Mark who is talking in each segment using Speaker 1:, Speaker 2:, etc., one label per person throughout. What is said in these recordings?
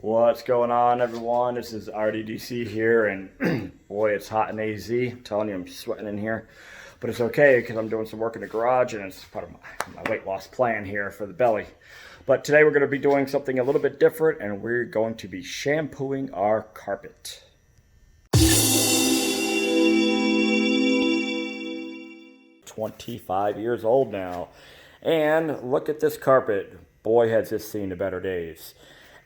Speaker 1: What's going on, everyone? This is RDDC here, and boy, it's hot in AZ. I'm telling you, I'm sweating in here, but it's okay because I'm doing some work in the garage, and it's part of my weight loss plan here for the belly. But today we're going to be doing something a little bit different, and we're going to be shampooing our carpet. 25 years old now, and look at this carpet. Boy, has this seen the better days.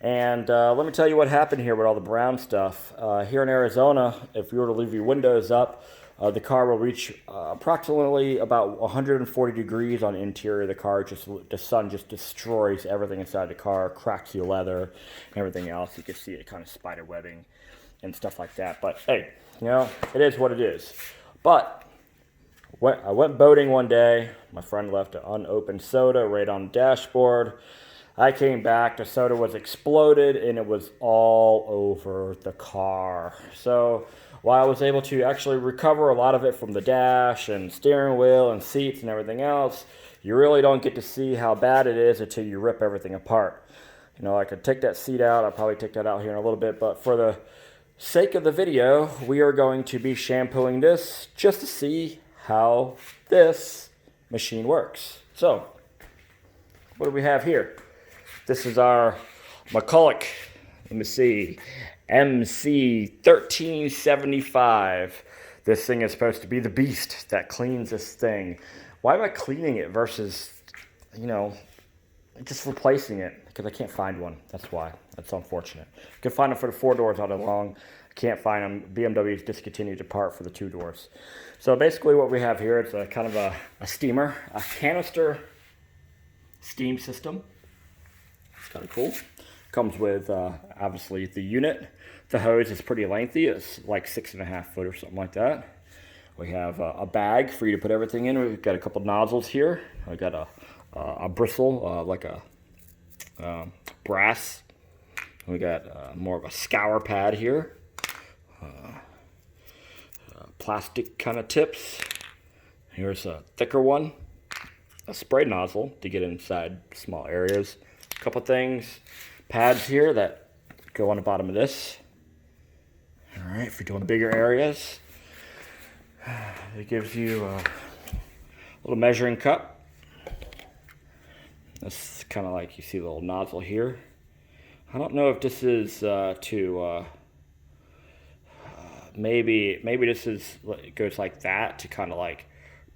Speaker 1: And let me tell you what happened here with all the brown stuff. Here in Arizona, if you were to leave your windows up, the car will reach approximately about 140 degrees on the interior of the car. The sun just destroys everything inside the car, cracks the leather, and everything else. You can see it kind of spider webbing and stuff like that. But hey, you know, it is what it is. But I went boating one day. My friend left an unopened soda right on the dashboard. I came back, the soda was exploded, and it was all over the car. So while I was able to actually recover a lot of it from the dash and steering wheel and seats and everything else, you really don't get to see how bad it is until you rip everything apart. You know, I could take that seat out. I'll probably take that out here in a little bit, but for the sake of the video, we are going to be shampooing this just to see how this machine works. So, what do we have here? This is our McCulloch, let me see, MC1375. This thing is supposed to be the beast that cleans this thing. Why am I cleaning it versus, you know, just replacing it? Because I can't find one. That's why. That's unfortunate. You can find them for the 4 doors all day long. I can't find them. BMW's discontinued the part for the 2 doors. So basically what we have here is a kind of a steamer, a canister steam system. It's kind of cool. Comes with obviously the unit. The hose is pretty lengthy. It's like 6.5 foot or something like that. We have a bag for you to put everything in. We've got a couple nozzles here. I got a bristle, like a brass. We got more of a scour pad here. Plastic kind of tips. Here's a thicker one. A spray nozzle to get inside small areas. A couple things. Pads here that go on the bottom of this. Alright, for doing bigger areas. It gives you a little measuring cup. This is kind of like, you see the little nozzle here. I don't know if this is maybe this is, it goes like that to kind of like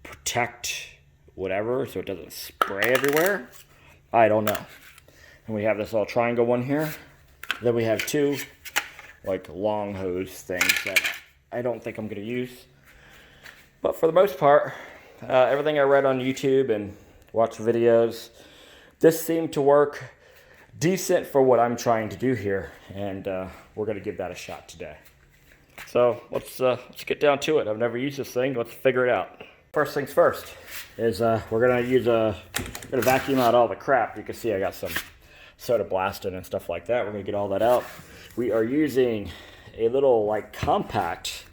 Speaker 1: protect whatever so it doesn't spray everywhere. I don't know. And we have this little triangle one here. Then we have 2 like long hose things that I don't think I'm going to use. But for the most part, everything I read on YouTube and watched videos, this seemed to work decent for what I'm trying to do here. And we're going to give that a shot today. So let's get down to it. I've never used this thing. Let's figure it out. First things first is we're gonna vacuum out all the crap. You can see I got some soda blasting and stuff like that. We're gonna get all that out. We are using a little like compact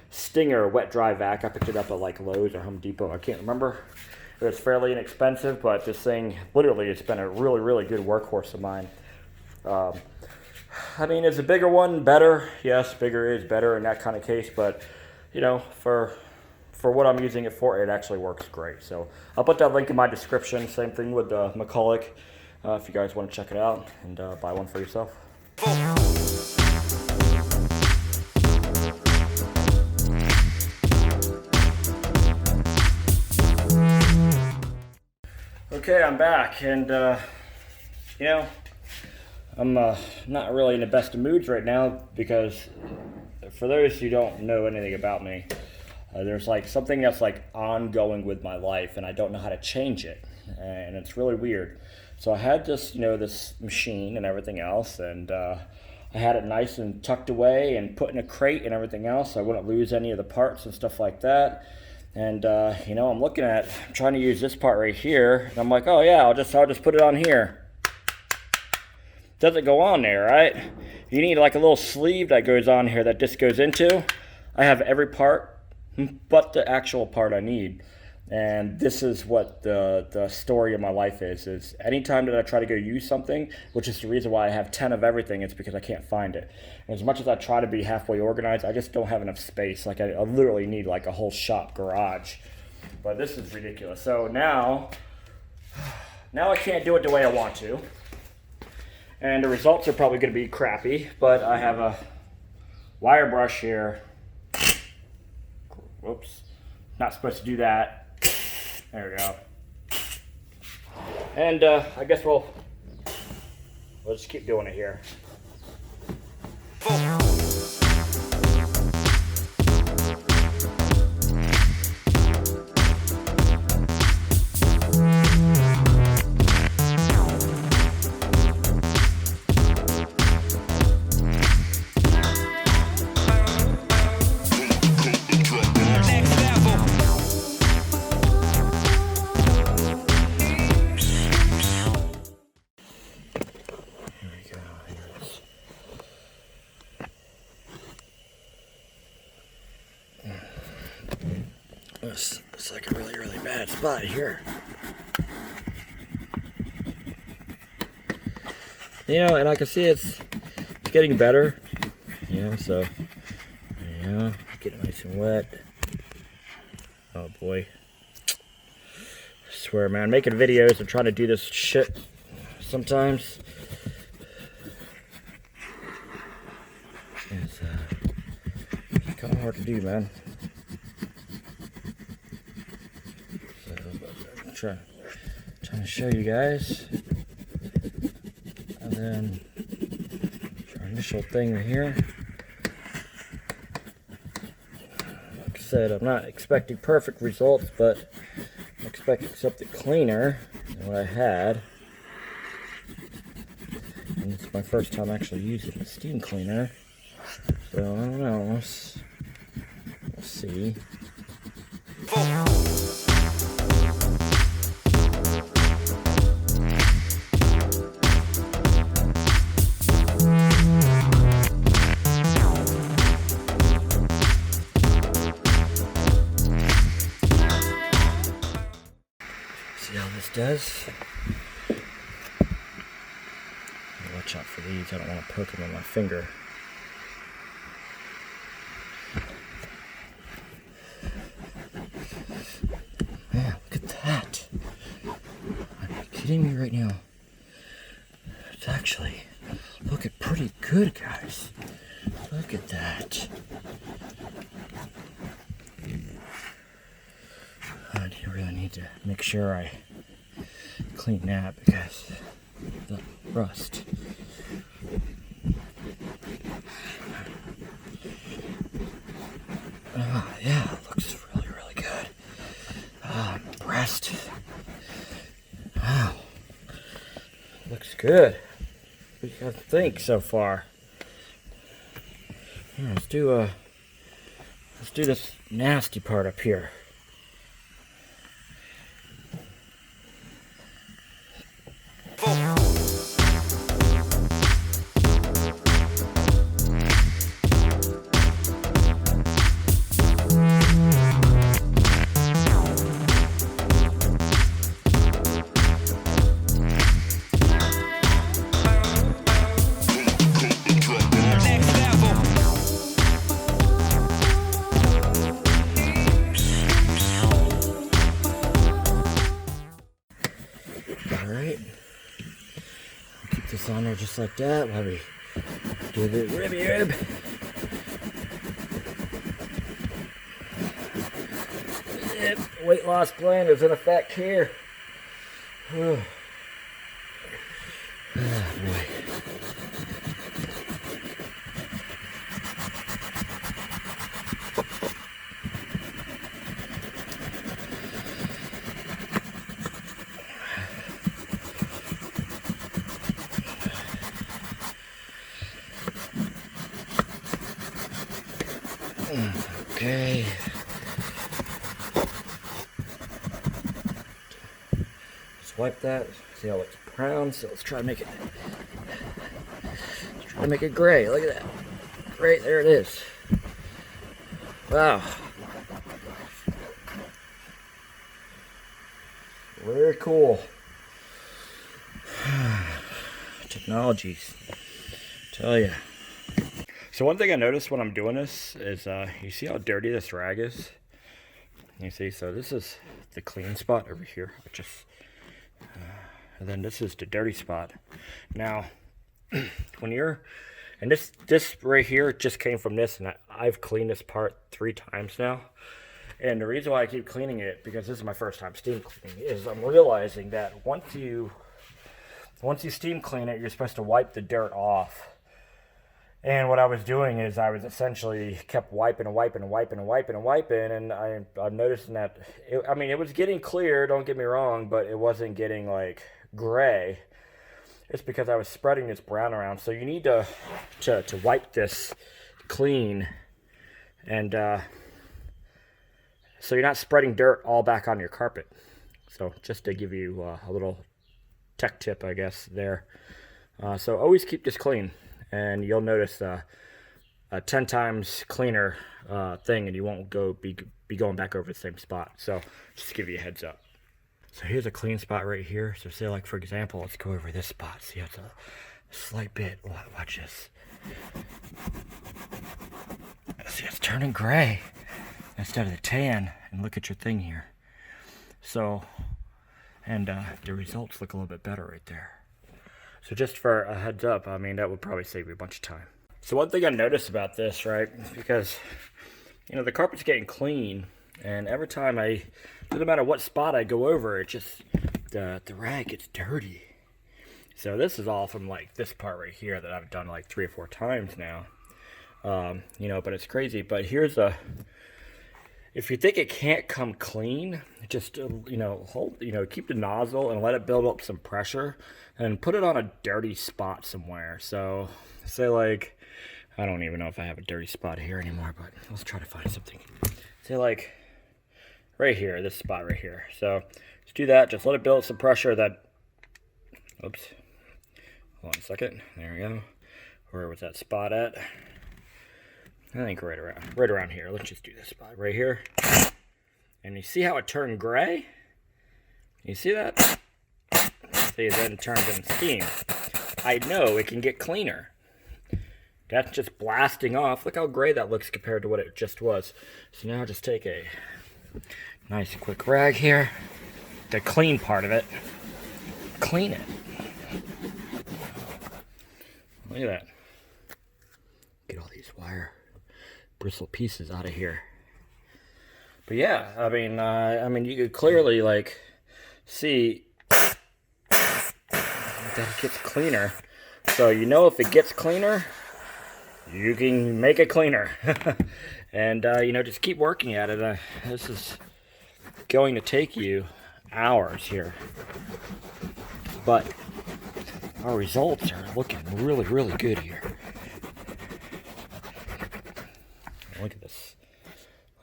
Speaker 1: Stinger wet dry vac. I picked it up at like Lowe's or Home Depot. I can't remember. It was fairly inexpensive, but this thing literally it's been a really good workhorse of mine. I mean, is a bigger one better? Yes, bigger is better in that kind of case, but you know, for what I'm using it for, it actually works great. So I'll put that link in my description. Same thing with the McCulloch, if you guys want to check it out and buy one for yourself. Okay, I'm back, and you know, I'm not really in the best of moods right now because for those who don't know anything about me, there's like something that's like ongoing with my life and I don't know how to change it, and it's really weird. So I had this, you know, this machine and everything else, and I had it nice and tucked away and put in a crate and everything else so I wouldn't lose any of the parts and stuff like that. And you know, I'm trying to use this part right here, and I'm like, oh yeah, I'll just put it on here. Doesn't go on there, right? You need like a little sleeve that goes on here that this goes into. I have every part but the actual part I need. And this is what the story of my life is anytime that I try to go use something, which is the reason why I have 10 of everything, it's because I can't find it. And as much as I try to be halfway organized, I just don't have enough space. Like I literally need like a whole shop garage. But this is ridiculous. So now I can't do it the way I want to. And the results are probably going to be crappy, but I have a wire brush here. Whoops. Not supposed to do that. There we go. And I guess we'll just keep doing it here. It's like a really, really bad spot here. You know, and I can see it's getting better. You know, so, you know, getting nice and wet. Oh boy. I swear, man, making videos and trying to do this shit sometimes. It's kind of hard to do, man. Trying to show you guys, and then our initial thing right here. Like I said, I'm not expecting perfect results, but I'm expecting something cleaner than what I had. And it's my first time actually using a steam cleaner, so I don't know. We'll see. See how this does? Watch out for these. I don't want to poke them on my finger. Man, look at that. Are you kidding me right now? It's actually looking pretty good, guys. Look at that. I really need to make sure I clean that because the rust. Yeah, it looks really, really good. I'm impressed. Wow. Looks good. What do you guys think so far? Here, let's do this nasty part up here. Alright, keep this on there just like that while we do the ribby rib. Yep, weight loss plan is in effect here. Oh boy. Okay. Just wipe that. See how it's brown. So let's try to make it. Gray. Look at that. Right there it is. Wow. Very cool. Technologies, tell ya. So one thing I noticed when I'm doing this is, you see how dirty this rag is? You see, so this is the clean spot over here, and then this is the dirty spot. Now, when you're, and this right here just came from this, and I've cleaned this part 3 times now. And the reason why I keep cleaning it, because this is my first time steam cleaning, is I'm realizing that once you steam clean it, you're supposed to wipe the dirt off. And what I was doing is I was essentially kept wiping, and I'm noticing that, it was getting clear, don't get me wrong, but it wasn't getting like gray. It's because I was spreading this brown around. So you need to wipe this clean, and so you're not spreading dirt all back on your carpet. So just to give you a little tech tip, I guess, there. So always keep this clean, and you'll notice a 10 times cleaner thing, and you won't be going back over the same spot. So just to give you a heads up. So here's a clean spot right here. So say, like, for example, let's go over this spot. See, it's a slight bit. Watch this. See, it's turning gray instead of the tan. And look at your thing here. So, and the results look a little bit better right there. So just for a heads up, that would probably save you a bunch of time. So one thing I noticed about this, right, because, the carpet's getting clean, and every time no matter what spot I go over, it just, the rag gets dirty. So this is all from, like, this part right here that I've done like 3 or 4 times now. But it's crazy. But here's if you think it can't come clean, just, keep the nozzle and let it build up some pressure, and put it on a dirty spot somewhere. So say, like, I don't even know if I have a dirty spot here anymore, but let's try to find something. Say, like, right here, this spot right here. So just do that. Just let it build up some pressure. Oops. Hold on a second. There we go. Where was that spot at? I think right around here. Let's just do this spot right here. And you see how it turned gray? You see that? See, then it turns into steam. I know it can get cleaner. That's just blasting off. Look how gray that looks compared to what it just was. So now just take a nice quick rag here, the clean part of it, clean it. Look at that. Get all these wire bristle pieces out of here. But yeah, you could clearly, like, see that it gets cleaner. So if it gets cleaner, you can make it cleaner. And just keep working at it. This is going to take you hours here, but our results are looking really, really good here. Look at this.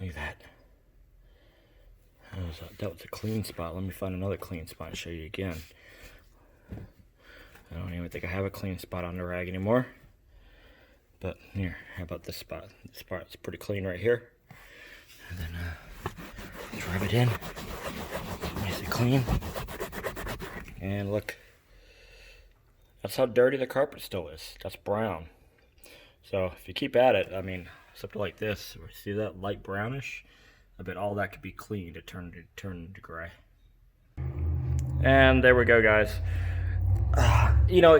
Speaker 1: Look at that. That was a clean spot. Let me find another clean spot and show you again. I don't even think I have a clean spot on the rag anymore. But here, how about this spot? This spot's pretty clean right here. And then let's rub it in. Nice and clean. And look. That's how dirty the carpet still is. That's brown. So if you keep at it, something like this, see that light brownish? I bet all that could be cleaned to turn into gray. And there we go, guys.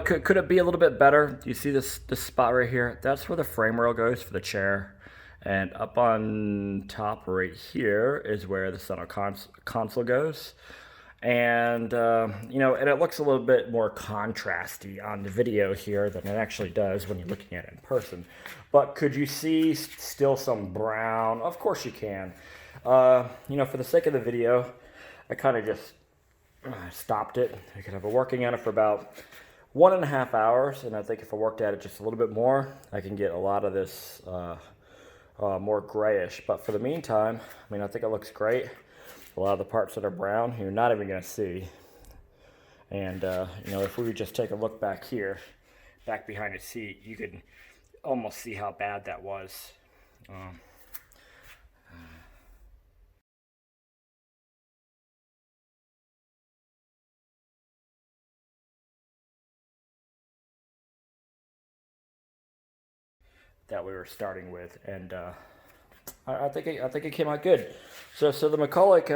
Speaker 1: Could it be a little bit better? You see this spot right here? That's where the frame rail goes for the chair. And up on top right here is where the center console goes. And, and it looks a little bit more contrasty on the video here than it actually does when you're looking at it in person. But could you see still some brown? Of course you can. For the sake of the video, I kind of just stopped it because I've been working on it for about 1.5 hours, and I think if I worked at it just a little bit more, I can get a lot of this more grayish. But for the meantime, I think it looks great. A lot of the parts that are brown, you're not even going to see. And, if we would just take a look back here, back behind the seat, you could almost see how bad that was. that we were starting with, and I think it came out good. So the McCulloch,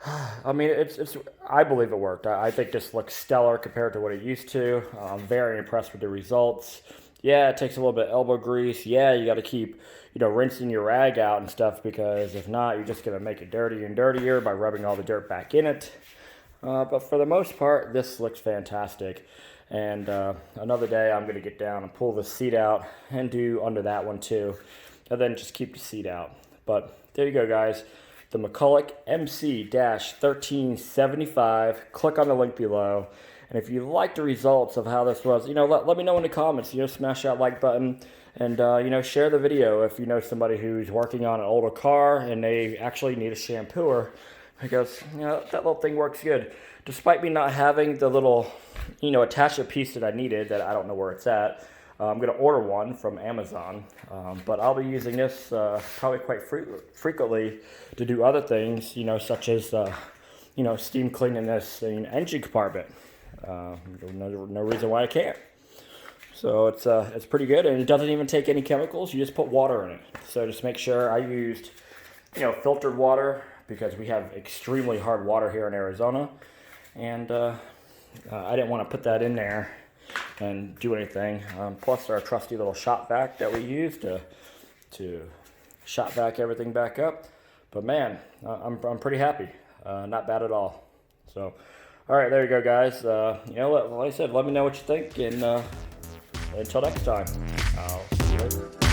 Speaker 1: it's I believe it worked. I think this looks stellar compared to what it used to. I'm very impressed with the results. Yeah, it takes a little bit of elbow grease. Yeah, you got to keep, rinsing your rag out and stuff, because if not, you're just going to make it dirtier and dirtier by rubbing all the dirt back in it. But for the most part, this looks fantastic. And another day, I'm going to get down and pull the seat out and do under that one too. And then just keep the seat out. But there you go, guys. The McCulloch MC-1375. Click on the link below. And if you like the results of how this was, let me know in the comments. Smash that like button. And, share the video if you know somebody who's working on an older car and they actually need a shampooer. Because, that little thing works good. Despite me not having the little, attachment piece that I needed, that I don't know where it's at, I'm going to order one from Amazon. But I'll be using this probably quite frequently to do other things, such as, steam cleaning this engine compartment. No reason why I can't. So it's pretty good, and it doesn't even take any chemicals. You just put water in it. So just make sure I used, filtered water, because we have extremely hard water here in Arizona, and I didn't want to put that in there and do anything. Plus our trusty little shop vac that we use to shop vac everything back up. But man, I'm pretty happy. Not bad at all. So, all right, there you go, guys. Like I said, let me know what you think, and until next time, I'll see you later.